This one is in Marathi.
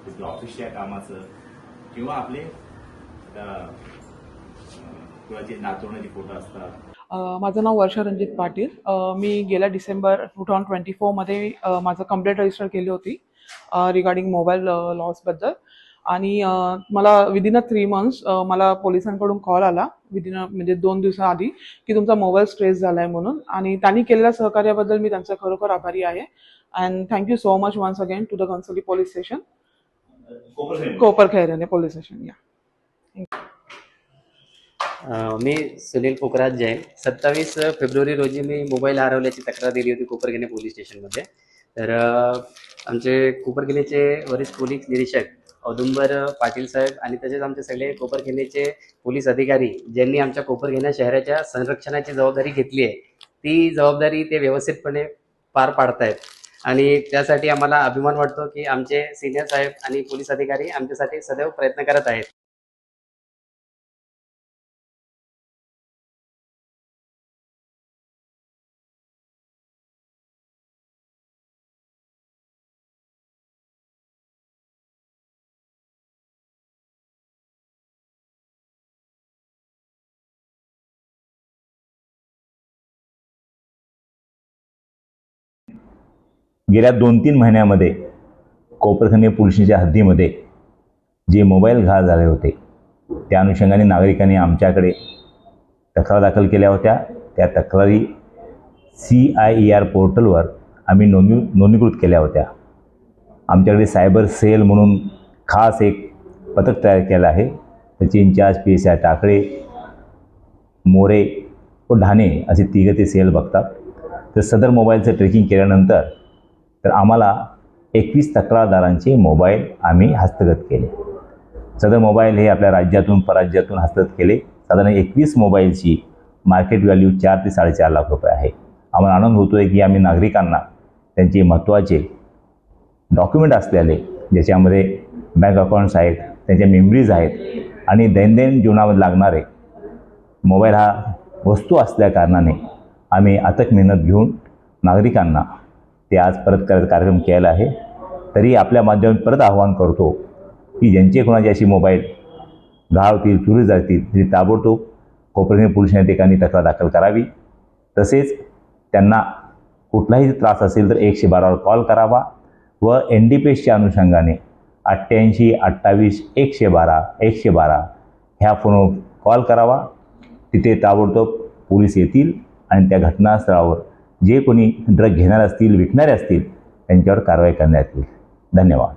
तिथलं ऑफिसच्या कामाचं किंवा आपले किंवा जे नाचवण्याचे फोटो असतात। माझं नाव वर्षा रणजित पाटील। मी गेल्या डिसेंबर 2024 मध्ये माझं कंप्लेंट रजिस्टर केली होती रिगार्डिंग मोबाईल लॉसबद्दल। आणि मला विदिन 3 मंथ्स मला पोलिसांकडून कॉल आला म्हणजे 2 दिवसाआधी की तुमचा मोबाईल स्ट्रेस झाला आहे म्हणून। आणि त्यांनी केलेल्या सहकार्याबद्दल मी त्यांचा खरोखर आभारी आहे। And thank you so much once again to the Ghansoli police station, Koparkhairane police station. मी सुनील पोखराज जैन। 27 फेब्रुवारी रोजी मी मोबाईल हरवल्याची तक्रार दिली होती कोपरखैरणे पोलीस स्टेशनमध्ये। तर आमचे कोपरखैरणेचे वरिष्ठ पोलीस निरीक्षक औदुंबर पाटील साहेब आणि तसेच आमचे सगळे कोपरखैरणेचे पोलीस अधिकारी ज्यांनी आमच्या कोपरखैरणे शहराच्या संरक्षणाची जबाबदारी घेतली आहे, ती जबाबदारी ते व्यवस्थितपणे पार पाडतायत। आणि त्यासाठी आम्हाला अभिमान वाटतो की आमचे सिनियर साहेब आणि पोलीस अधिकारी आमच्यासाठी सदैव प्रयत्न करत आहेत। गेल्या 2-3 महिन्यामध्ये कोपरखैरणे पोलिसांच्या हद्दीमध्ये जे मोबाईल घाण झाले होते, त्या अनुषंगाने नागरिकांनी आमच्याकडे तक्रार दाखल केल्या होत्या। त्या तक्रारी CIER पोर्टलवर आम्ही नोंदणीकृत केल्या होत्या। आमच्याकडे सायबर सेल म्हणून खास एक पथक तयार केलं आहे। त्याचे इंचार्ज PSI टाकळे, मोरे व ढाणे असे 3 ते सेल बघतात। तर सदर मोबाईलचं ट्रेकिंग केल्यानंतर तर आम्हाला 21 तक्रारदारांचे मोबाईल आम्ही हस्तगत केले। सदर मोबाईल हे आपल्या राज्यातून परराज्यातून हस्तगत केले। साधारण 21 मोबाईलची मार्केट व्हॅल्यू 4 ते 4.5 लाख रुपये आहे। आम्हाला आनंद होतो आहे की आम्ही नागरिकांना त्यांचे महत्त्वाचे डॉक्युमेंट असलेले, ज्याच्यामध्ये बँक अकाउंट्स आहेत, त्यांच्या मेमरीज आहेत आणि दैनंदिन जीवनामध्ये लागणारे मोबाईल हा वस्तू असल्या कारणाने आम्ही अथक मेहनत घेऊन नागरिकांना ते आज परत करायचा कार्यक्रम केला आहे। तरी आपल्या माध्यमातून परत आवाहन करतो की ज्यांचे कोणाचे अशी मोबाईल गहाळतील, चोरी जातील, तरी ताबडतोब कोपरखैरणे पोलीस ठिकाणी तक्रार दाखल करावी। तसेच त्यांना कुठलाही त्रास असेल तर 112वर कॉल करावा व NDPSच्या अनुषंगाने 88 28 112 ह्या फोनवर कॉल करावा। तिथे ताबडतोब पोलीस येतील आणि त्या घटनास्थळावर जे कोणी ड्रग घेणारे असतील, विकणारे असतील, त्यांच्यावर कारवाई करण्यात येईल। धन्यवाद।